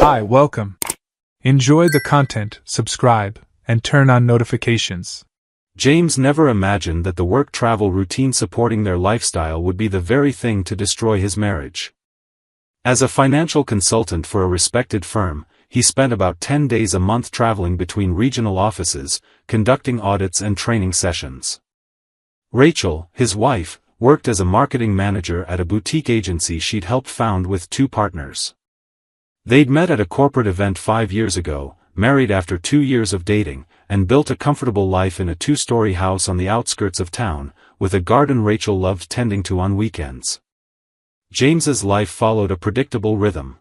Hi, welcome. Enjoy the content, subscribe, and turn on notifications. James never imagined that the work-travel routine supporting their lifestyle would be the very thing to destroy his marriage. As a financial consultant for a respected firm, he spent about 10 days a month traveling between regional offices, conducting audits and training sessions. Rachel, his wife, worked as a marketing manager at a boutique agency she'd helped found with two partners. They'd met at a corporate event 5 years ago, married after 2 years of dating, and built a comfortable life in a 2-story house on the outskirts of town, with a garden Rachel loved tending to on weekends. James's life followed a predictable rhythm.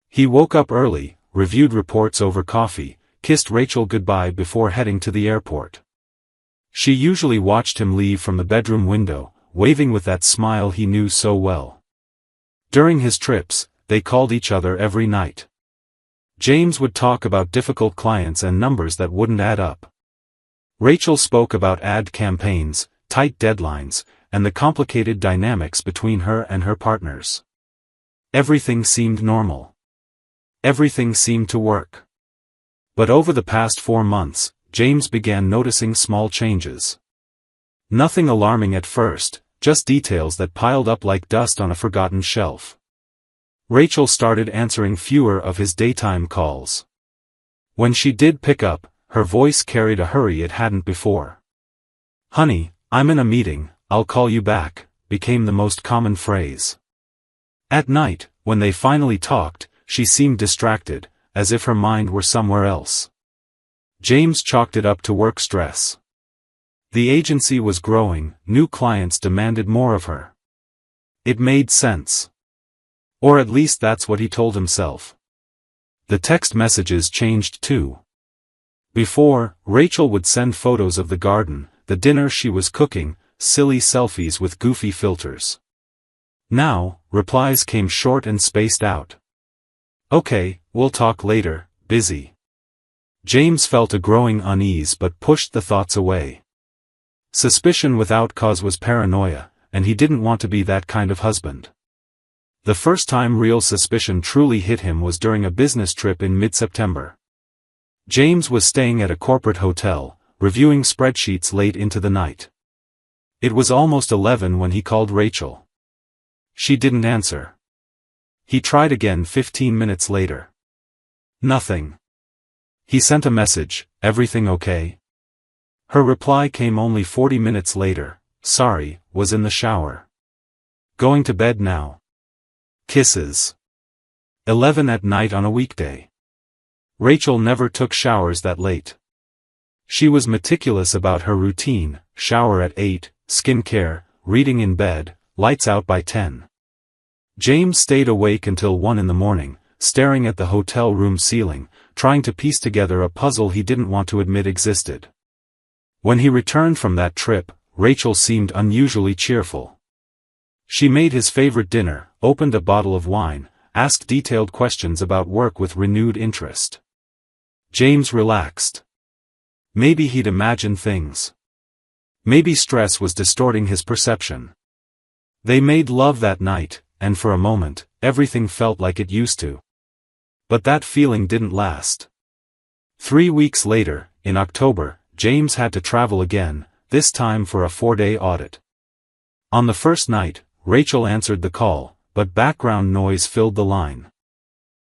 He woke up early, reviewed reports over coffee, kissed Rachel goodbye before heading to the airport. She usually watched him leave from the bedroom window, waving with that smile he knew so well. During his trips, they called each other every night. James would talk about difficult clients and numbers that wouldn't add up. Rachel spoke about ad campaigns, tight deadlines, and the complicated dynamics between her and her partners. Everything seemed normal. Everything seemed to work. But over the past 4 months, James began noticing small changes. Nothing alarming at first, just details that piled up like dust on a forgotten shelf. Rachel started answering fewer of his daytime calls. When she did pick up, her voice carried a hurry it hadn't before. "Honey, I'm in a meeting, I'll call you back," became the most common phrase. At night, when they finally talked, she seemed distracted, as if her mind were somewhere else. James chalked it up to work stress. The agency was growing, new clients demanded more of her. It made sense. Or at least that's what he told himself. The text messages changed too. Before, Rachel would send photos of the garden, the dinner she was cooking, silly selfies with goofy filters. Now, replies came short and spaced out. "Okay, we'll talk later, busy." James felt a growing unease but pushed the thoughts away. Suspicion without cause was paranoia, and he didn't want to be that kind of husband. The first time real suspicion truly hit him was during a business trip in mid-September. James was staying at a corporate hotel, reviewing spreadsheets late into the night. It was almost 11 when he called Rachel. She didn't answer. He tried again 15 minutes later. Nothing. He sent a message, "Everything okay?" Her reply came only 40 minutes later, "Sorry, was in the shower. Going to bed now. Kisses." 11 at night on a weekday. Rachel never took showers that late. She was meticulous about her routine: shower at 8, skincare, reading in bed, lights out by 10. James stayed awake until 1 in the morning, staring at the hotel room ceiling, trying to piece together a puzzle he didn't want to admit existed. When he returned from that trip, Rachel seemed unusually cheerful. She made his favorite dinner, opened a bottle of wine, asked detailed questions about work with renewed interest. James relaxed. Maybe he'd imagined things. Maybe stress was distorting his perception. They made love that night, and for a moment, everything felt like it used to. But that feeling didn't last. 3 weeks later, in October, James had to travel again, this time for a 4-day audit. On the first night, Rachel answered the call, but background noise filled the line.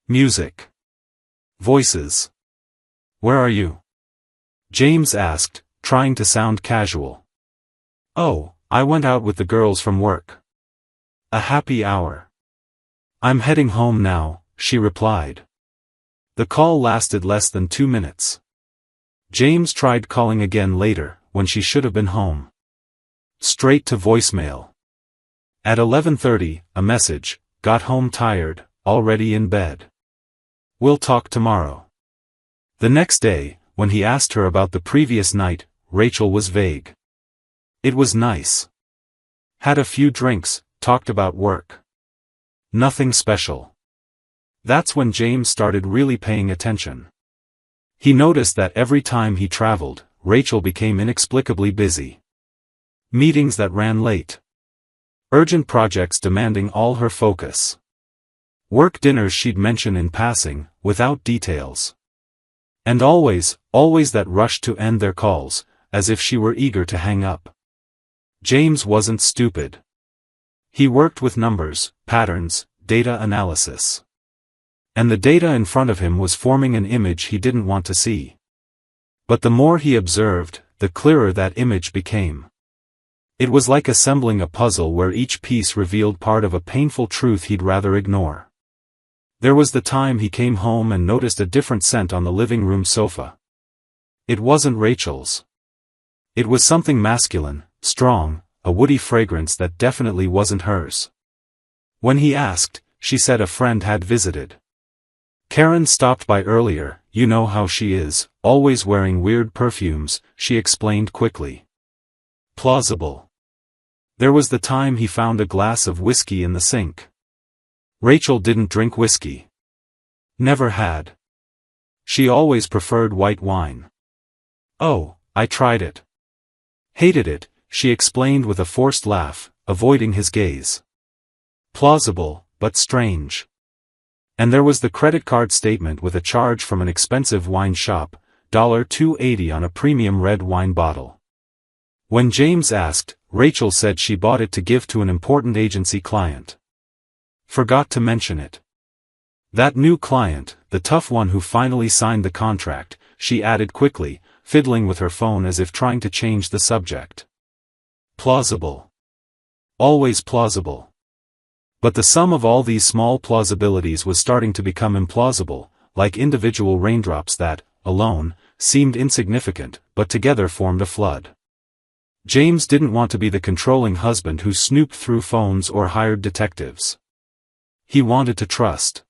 Music. Voices. "Where are you?" James asked, trying to sound casual. "Oh, I went out with the girls from work. A happy hour. I'm heading home now," she replied. The call lasted less than 2 minutes. James tried calling again later, when she should have been home. Straight to voicemail. At 11:30, a message, "Got home tired, already in bed. We'll talk tomorrow." The next day, when he asked her about the previous night, Rachel was vague. "It was nice. Had a few drinks, talked about work. Nothing special." That's when James started really paying attention. He noticed that every time he traveled, Rachel became inexplicably busy. Meetings that ran late. Urgent projects demanding all her focus. Work dinners she'd mention in passing, without details. And always that rush to end their calls, as if she were eager to hang up. James wasn't stupid. He worked with numbers, patterns, data analysis. And the data in front of him was forming an image he didn't want to see. But the more he observed, the clearer that image became. It was like assembling a puzzle where each piece revealed part of a painful truth he'd rather ignore. There was the time he came home and noticed a different scent on the living room sofa. It wasn't Rachel's. It was something masculine, strong, a woody fragrance that definitely wasn't hers. When he asked, she said a friend had visited. Karen stopped by earlier, you know how she is, always wearing weird perfumes, she explained quickly. Plausible. There was the time he found a glass of whiskey in the sink. Rachel didn't drink whiskey. Never had. She always preferred white wine. Oh, I tried it. Hated it, she explained with a forced laugh, avoiding his gaze. Plausible, but strange. And there was the credit card statement with a charge from an expensive wine shop, $2.80 on a premium red wine bottle. When James asked, Rachel said she bought it to give to an important agency client. Forgot to mention it. That new client, the tough one who finally signed the contract, she added quickly, fiddling with her phone as if trying to change the subject. Plausible. Always plausible. But the sum of all these small plausibilities was starting to become implausible, like individual raindrops that, alone, seemed insignificant, but together formed a flood. James didn't want to be the controlling husband who snooped through phones or hired detectives. He wanted to trust.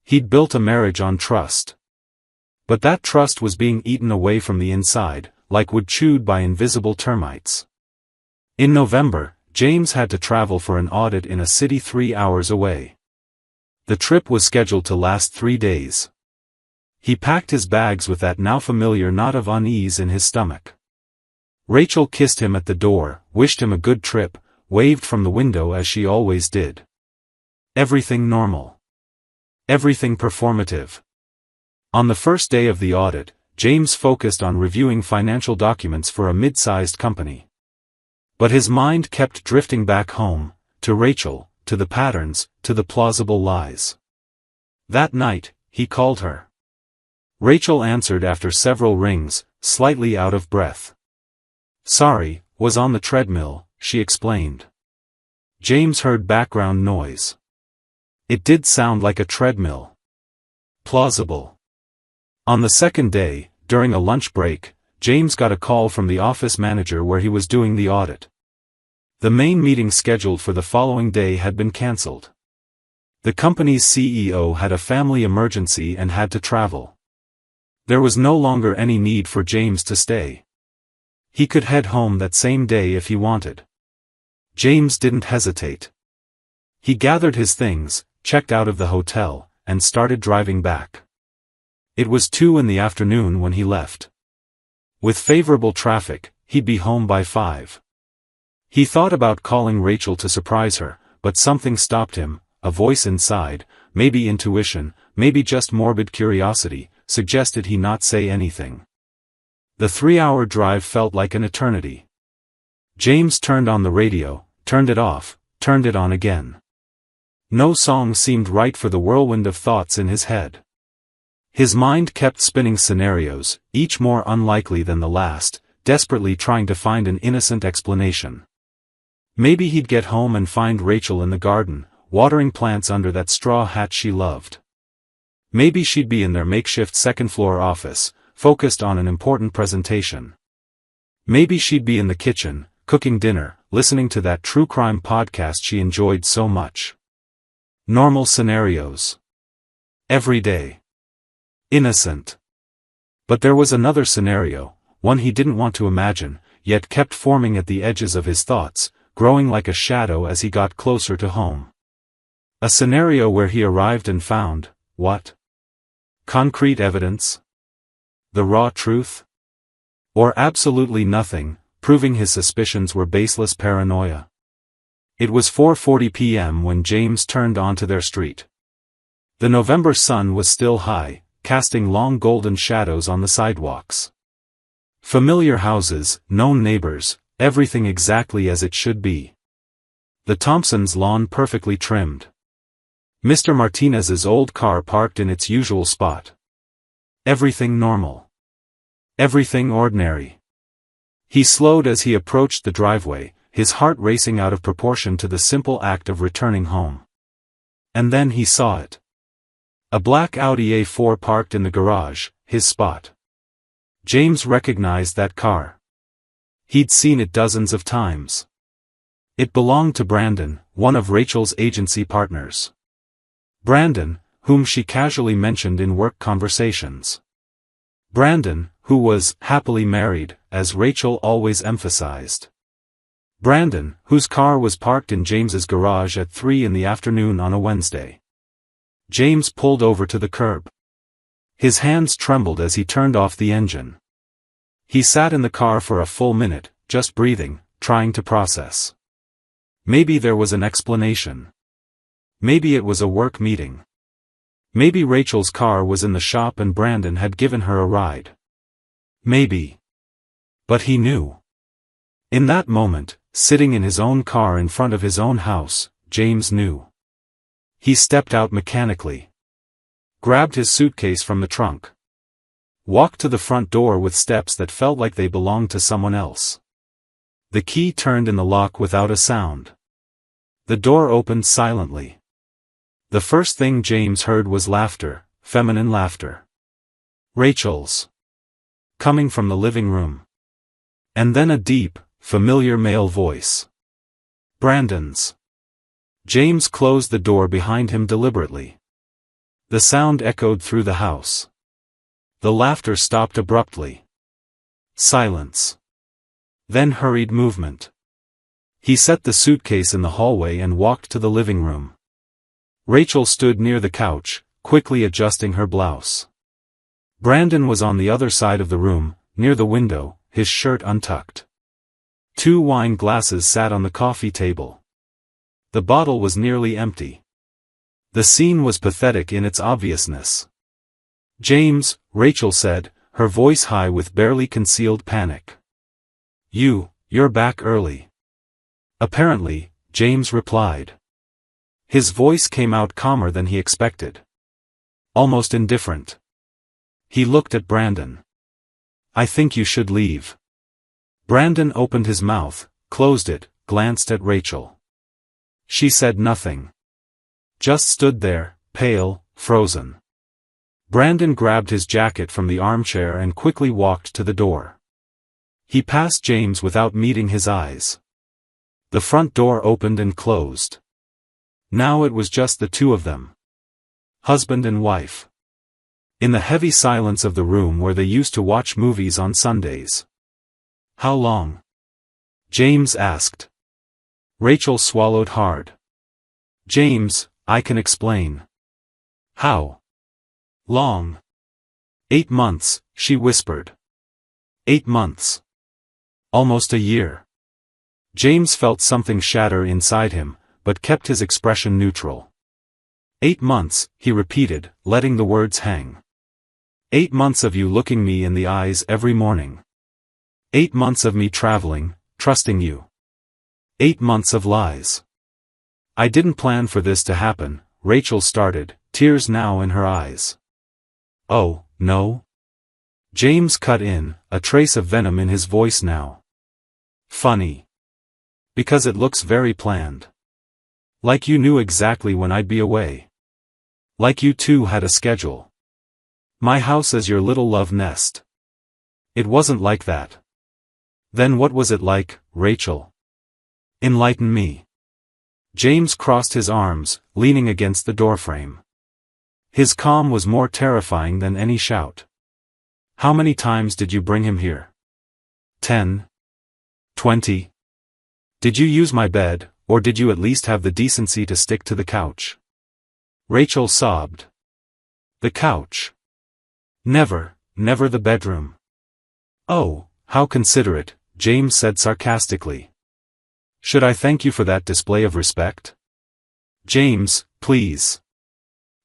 He'd built a marriage on trust. But that trust was being eaten away from the inside, like wood chewed by invisible termites. In November, James had to travel for an audit in a city 3 hours away. The trip was scheduled to last 3 days. He packed his bags with that now familiar knot of unease in his stomach. Rachel kissed him at the door, wished him a good trip, waved from the window as she always did. Everything normal. Everything performative. On the first day of the audit, James focused on reviewing financial documents for a mid-sized company. But his mind kept drifting back home, to Rachel, to the patterns, to the plausible lies. That night, he called her. Rachel answered after several rings, slightly out of breath. Sorry, was on the treadmill, she explained. James heard background noise. It did sound like a treadmill. Plausible. On the second day, during a lunch break, James got a call from the office manager where he was doing the audit. The main meeting scheduled for the following day had been cancelled. The company's CEO had a family emergency and had to travel. There was no longer any need for James to stay. He could head home that same day if he wanted. James didn't hesitate. He gathered his things, checked out of the hotel, and started driving back. It was 2 in the afternoon when he left. With favorable traffic, he'd be home by 5. He thought about calling Rachel to surprise her, but something stopped him, a voice inside, maybe intuition, maybe just morbid curiosity, suggested he not say anything. The 3-hour drive felt like an eternity. James turned on the radio, turned it off, turned it on again. No song seemed right for the whirlwind of thoughts in his head. His mind kept spinning scenarios, each more unlikely than the last, desperately trying to find an innocent explanation. Maybe he'd get home and find Rachel in the garden, watering plants under that straw hat she loved. Maybe she'd be in their makeshift second-floor office, focused on an important presentation. Maybe she'd be in the kitchen, cooking dinner, listening to that true crime podcast she enjoyed so much. Normal scenarios. Every day. Innocent. But there was another scenario, one he didn't want to imagine, yet kept forming at the edges of his thoughts, growing like a shadow as he got closer to home. A scenario where he arrived and found, what? Concrete evidence? The raw truth? Or absolutely nothing, proving his suspicions were baseless paranoia. It was 4:40 p.m. when James turned onto their street. The November sun was still high, casting long golden shadows on the sidewalks. Familiar houses, known neighbors, everything exactly as it should be. The Thompsons' lawn perfectly trimmed. Mr. Martinez's old car parked in its usual spot. Everything normal. Everything ordinary. He slowed as he approached the driveway, his heart racing out of proportion to the simple act of returning home. And then he saw it. A black Audi A4 parked in the garage, his spot. James recognized that car. He'd seen it dozens of times. It belonged to Brandon, one of Rachel's agency partners. Brandon, whom she casually mentioned in work conversations. Brandon, who was happily married, as Rachel always emphasized. Brandon, whose car was parked in James's garage at 3 in the afternoon on a Wednesday. James pulled over to the curb. His hands trembled as he turned off the engine. He sat in the car for a full minute, just breathing, trying to process. Maybe there was an explanation. Maybe it was a work meeting. Maybe Rachel's car was in the shop and Brandon had given her a ride. Maybe. But he knew. In that moment, sitting in his own car in front of his own house, James knew. He stepped out mechanically. Grabbed his suitcase from the trunk. Walked to the front door with steps that felt like they belonged to someone else. The key turned in the lock without a sound. The door opened silently. The first thing James heard was laughter, feminine laughter. Rachel's. Coming from the living room. And then a deep, familiar male voice. Brandon's. James closed the door behind him deliberately. The sound echoed through the house. The laughter stopped abruptly. Silence. Then hurried movement. He set the suitcase in the hallway and walked to the living room. Rachel stood near the couch, quickly adjusting her blouse. Brandon was on the other side of the room, near the window, his shirt untucked. 2 wine glasses sat on the coffee table. The bottle was nearly empty. The scene was pathetic in its obviousness. James, Rachel said, her voice high with barely concealed panic. You're back early. Apparently, James replied. His voice came out calmer than he expected. Almost indifferent. He looked at Brandon. I think you should leave. Brandon opened his mouth, closed it, glanced at Rachel. She said nothing. Just stood there, pale, frozen. Brandon grabbed his jacket from the armchair and quickly walked to the door. He passed James without meeting his eyes. The front door opened and closed. Now it was just the two of them. Husband and wife. In the heavy silence of the room where they used to watch movies on Sundays. How long? James asked. Rachel swallowed hard. James, I can explain. How? Long. 8 months, she whispered. 8 months. Almost a year. James felt something shatter inside him, but kept his expression neutral. 8 months, he repeated, letting the words hang. 8 months of you looking me in the eyes every morning. 8 months of me traveling, trusting you. 8 months of lies. I didn't plan for this to happen, Rachel started, tears now in her eyes. Oh, no? James cut in, a trace of venom in his voice now. Funny. Because it looks very planned. Like you knew exactly when I'd be away. Like you two had a schedule. My house as your little love nest. It wasn't like that. Then what was it like, Rachel? Enlighten me. James crossed his arms, leaning against the doorframe. His calm was more terrifying than any shout. How many times did you bring him here? 10? 20? Did you use my bed, or did you at least have the decency to stick to the couch? Rachel sobbed. The couch. Never, never the bedroom. Oh, how considerate, James said sarcastically. Should I thank you for that display of respect? James, please.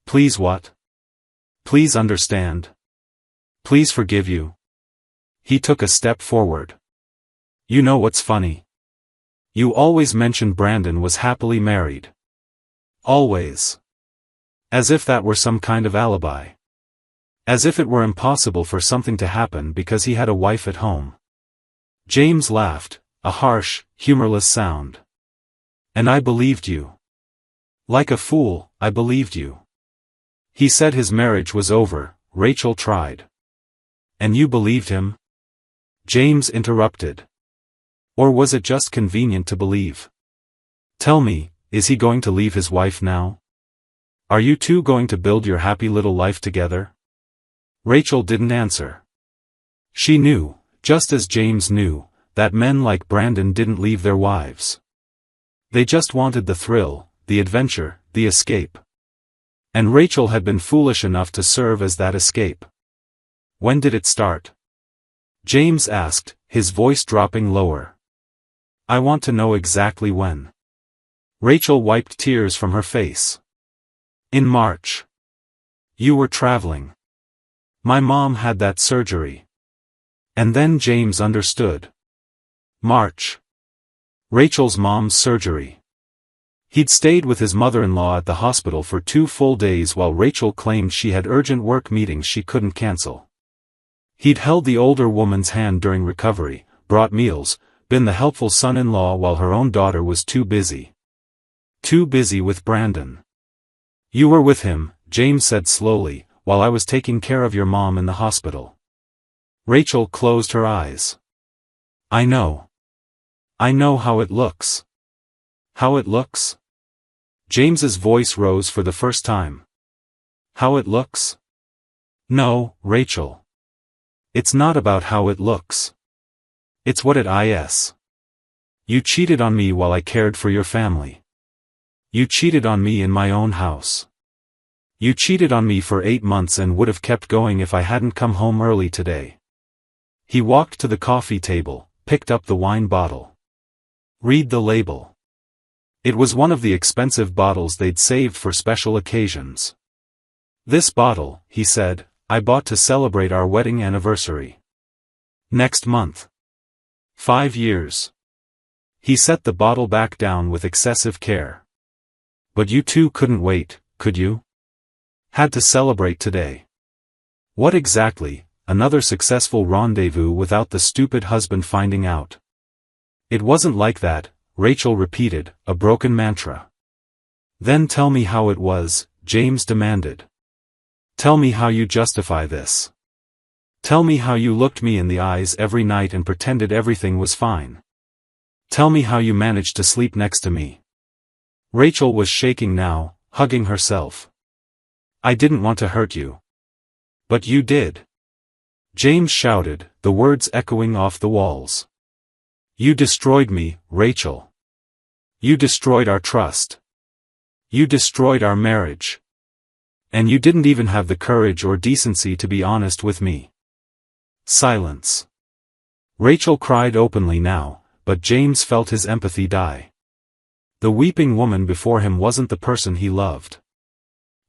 Please what? Please understand. Please forgive you. He took a step forward. You know what's funny? You always mention Brandon was happily married. Always. As if that were some kind of alibi. As if it were impossible for something to happen because he had a wife at home. James laughed, a harsh, humorless sound. And I believed you. Like a fool, I believed you. He said his marriage was over, Rachel tried. And you believed him? James interrupted. Or was it just convenient to believe? Tell me, is he going to leave his wife now? Are you two going to build your happy little life together? Rachel didn't answer. She knew, just as James knew, that men like Brandon didn't leave their wives. They just wanted the thrill, the adventure, the escape. And Rachel had been foolish enough to serve as that escape. When did it start? James asked, his voice dropping lower. I want to know exactly when. Rachel wiped tears from her face. In March. You were traveling. My mom had that surgery. And then James understood. March. Rachel's mom's surgery. He'd stayed with his mother-in-law at the hospital for 2 full days while Rachel claimed she had urgent work meetings she couldn't cancel. He'd held the older woman's hand during recovery, brought meals, been the helpful son-in-law while her own daughter was too busy. Too busy with Brandon. You were with him, James said slowly, while I was taking care of your mom in the hospital. Rachel closed her eyes. I know. I know how it looks. How it looks? James's voice rose for the first time. How it looks? No, Rachel. It's not about how it looks. It's what it is. You cheated on me while I cared for your family. You cheated on me in my own house. You cheated on me for 8 months and would have kept going if I hadn't come home early today. He walked to the coffee table, picked up the wine bottle. Read the label. It was one of the expensive bottles they'd saved for special occasions. This bottle, he said, I bought to celebrate our wedding anniversary. Next month. 5 years. He set the bottle back down with excessive care. But you two couldn't wait, could you? Had to celebrate today. What exactly? Another successful rendezvous without the stupid husband finding out. It wasn't like that, Rachel repeated, a broken mantra. Then tell me how it was, James demanded. Tell me how you justify this. Tell me how you looked me in the eyes every night and pretended everything was fine. Tell me how you managed to sleep next to me. Rachel was shaking now, hugging herself. I didn't want to hurt you. But you did. James shouted, the words echoing off the walls. You destroyed me, Rachel. You destroyed our trust. You destroyed our marriage. And you didn't even have the courage or decency to be honest with me. Silence. Rachel cried openly now, but James felt his empathy die. The weeping woman before him wasn't the person he loved.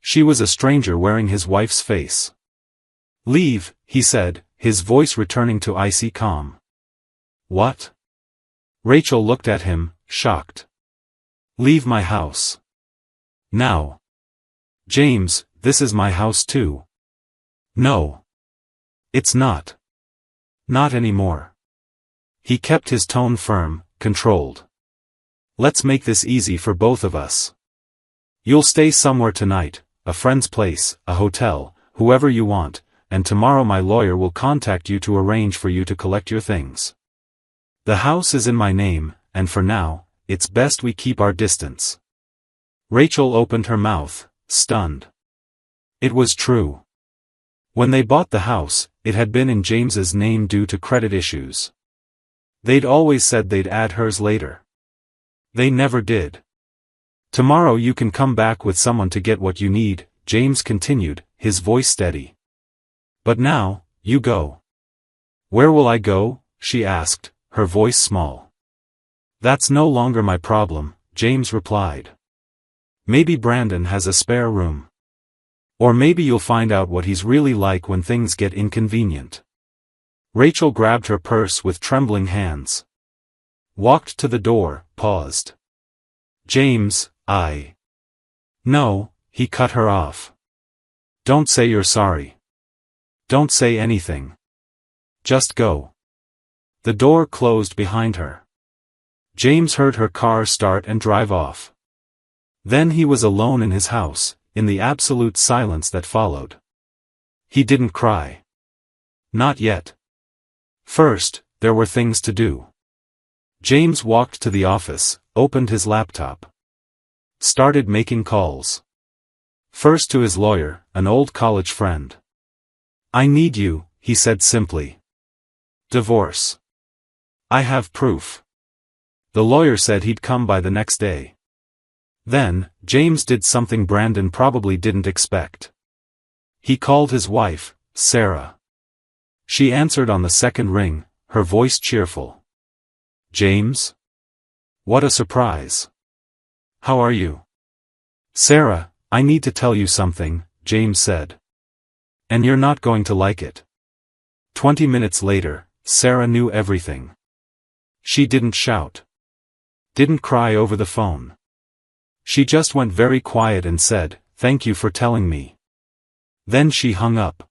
She was a stranger wearing his wife's face. Leave, he said, his voice returning to icy calm. What? Rachel looked at him, shocked. Leave my house. Now. James, this is my house too. No. It's not. Not anymore. He kept his tone firm, controlled. Let's make this easy for both of us. You'll stay somewhere tonight, a friend's place, a hotel, whoever you want, and tomorrow my lawyer will contact you to arrange for you to collect your things. The house is in my name, and for now, it's best we keep our distance. Rachel opened her mouth, stunned. It was true. When they bought the house, it had been in James's name due to credit issues. They'd always said they'd add hers later. They never did. Tomorrow you can come back with someone to get what you need, James continued, his voice steady. But now, you go. Where will I go? She asked, her voice small. That's no longer my problem, James replied. Maybe Brandon has a spare room. Or maybe you'll find out what he's really like when things get inconvenient. Rachel grabbed her purse with trembling hands. Walked to the door, paused. James, No, he cut her off. Don't say you're sorry. Don't say anything. Just go. The door closed behind her. James heard her car start and drive off. Then he was alone in his house, in the absolute silence that followed. He didn't cry. Not yet. First, there were things to do. James walked to the office, opened his laptop. Started making calls. First to his lawyer, an old college friend. I need you, he said simply. Divorce. I have proof. The lawyer said he'd come by the next day. Then, James did something Brandon probably didn't expect. He called his wife, Sarah. She answered on the second ring, her voice cheerful. James? What a surprise. How are you? Sarah, I need to tell you something, James said. And you're not going to like it. 20 minutes later, Sarah knew everything. She didn't shout. Didn't cry over the phone. She just went very quiet and said, "Thank you for telling me." Then she hung up.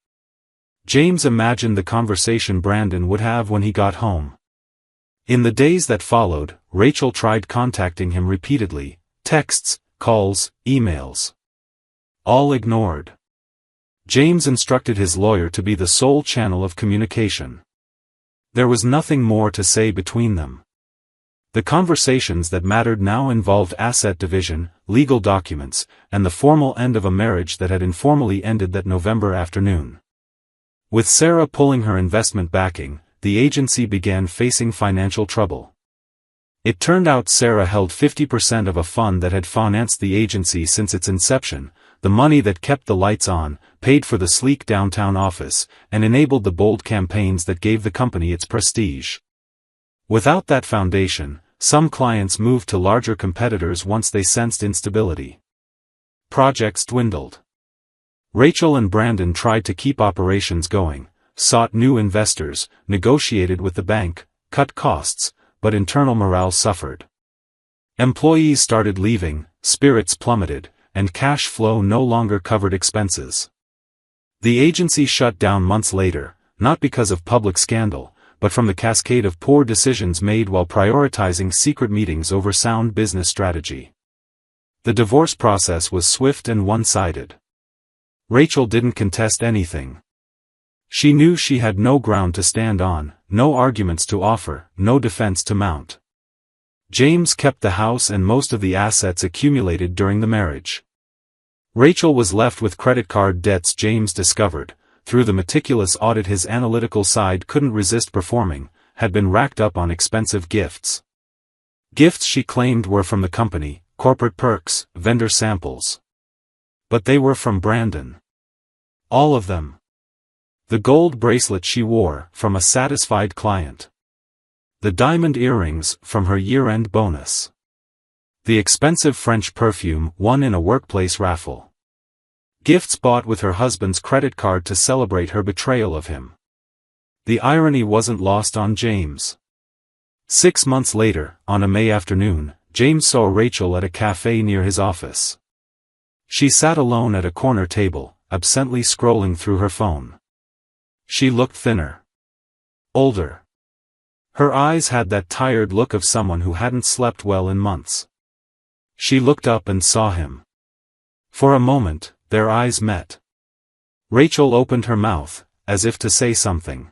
James imagined the conversation Brandon would have when he got home. In the days that followed, Rachel tried contacting him repeatedly, texts, calls, emails. All ignored. James instructed his lawyer to be the sole channel of communication. There was nothing more to say between them. The conversations that mattered now involved asset division, legal documents, and the formal end of a marriage that had informally ended that November afternoon. With Sarah pulling her investment backing, the agency began facing financial trouble. It turned out Sarah held 50% of a fund that had financed the agency since its inception, the money that kept the lights on, paid for the sleek downtown office, and enabled the bold campaigns that gave the company its prestige. Without that foundation, some clients moved to larger competitors once they sensed instability. Projects dwindled. Rachel and Brandon tried to keep operations going, sought new investors, negotiated with the bank, cut costs, but internal morale suffered. Employees started leaving, spirits plummeted, and cash flow no longer covered expenses. The agency shut down months later, not because of public scandal, but from the cascade of poor decisions made while prioritizing secret meetings over sound business strategy. The divorce process was swift and one-sided. Rachel didn't contest anything. She knew she had no ground to stand on, no arguments to offer, no defense to mount. James kept the house and most of the assets accumulated during the marriage. Rachel was left with credit card debts James discovered, through the meticulous audit his analytical side couldn't resist performing, had been racked up on expensive gifts. Gifts she claimed were from the company, corporate perks, vendor samples. But they were from Brandon. All of them. The gold bracelet she wore, from a satisfied client. The diamond earrings, from her year-end bonus. The expensive French perfume won in a workplace raffle. Gifts bought with her husband's credit card to celebrate her betrayal of him. The irony wasn't lost on James. 6 months later, on a May afternoon, James saw Rachel at a cafe near his office. She sat alone at a corner table, absently scrolling through her phone. She looked thinner. Older. Her eyes had that tired look of someone who hadn't slept well in months. She looked up and saw him. For a moment, their eyes met. Rachel opened her mouth, as if to say something.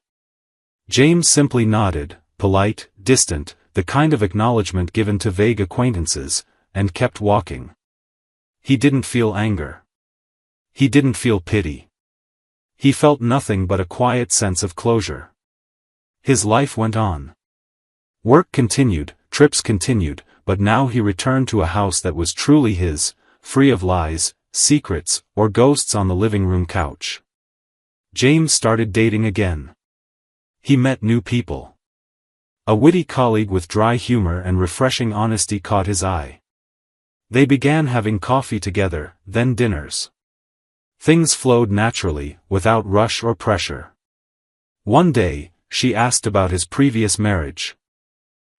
James simply nodded, polite, distant, the kind of acknowledgement given to vague acquaintances, and kept walking. He didn't feel anger. He didn't feel pity. He felt nothing but a quiet sense of closure. His life went on. Work continued, trips continued, but now he returned to a house that was truly his, free of lies, secrets, or ghosts on the living room couch. James started dating again. He met new people. A witty colleague with dry humor and refreshing honesty caught his eye. They began having coffee together, then dinners. Things flowed naturally, without rush or pressure. One day, she asked about his previous marriage.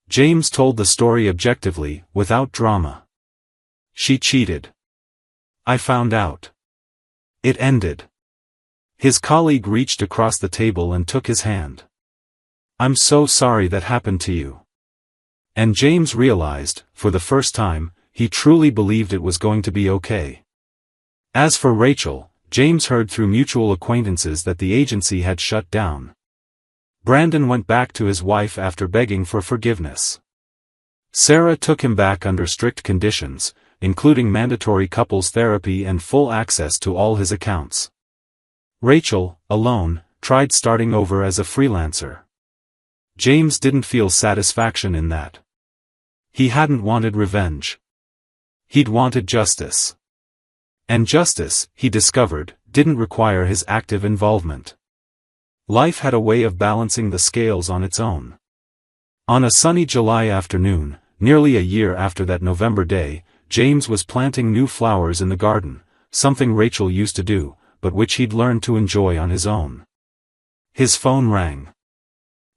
James told the story objectively, without drama. She cheated. I found out. It ended. His colleague reached across the table and took his hand. I'm so sorry that happened to you. And James realized, for the first time, he truly believed it was going to be okay. As for Rachel, James heard through mutual acquaintances that the agency had shut down. Brandon went back to his wife after begging for forgiveness. Sarah took him back under strict conditions, including mandatory couples therapy and full access to all his accounts. Rachel, alone, tried starting over as a freelancer. James didn't feel satisfaction in that. He hadn't wanted revenge. He'd wanted justice. And justice, he discovered, didn't require his active involvement. Life had a way of balancing the scales on its own. On a sunny July afternoon, nearly a year after that November day, James was planting new flowers in the garden, something Rachel used to do, but which he'd learned to enjoy on his own. His phone rang.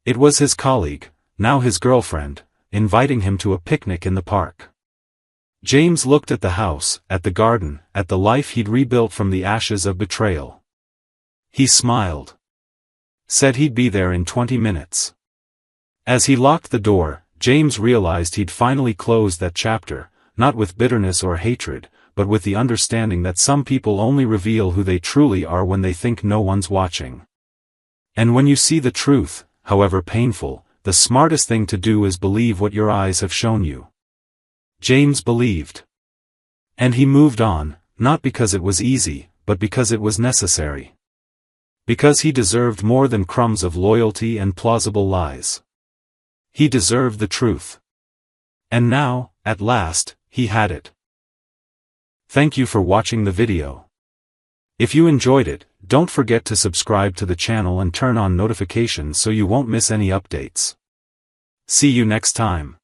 It was his colleague, now his girlfriend, inviting him to a picnic in the park. James looked at the house, at the garden, at the life he'd rebuilt from the ashes of betrayal. He smiled. Said he'd be there in 20 minutes. As he locked the door, James realized he'd finally closed that chapter, not with bitterness or hatred, but with the understanding that some people only reveal who they truly are when they think no one's watching. And when you see the truth, however painful, the smartest thing to do is believe what your eyes have shown you. James believed. And he moved on, not because it was easy, but because it was necessary. Because he deserved more than crumbs of loyalty and plausible lies. He deserved the truth. And now, at last, he had it. Thank you for watching the video. If you enjoyed it, don't forget to subscribe to the channel and turn on notifications so you won't miss any updates. See you next time.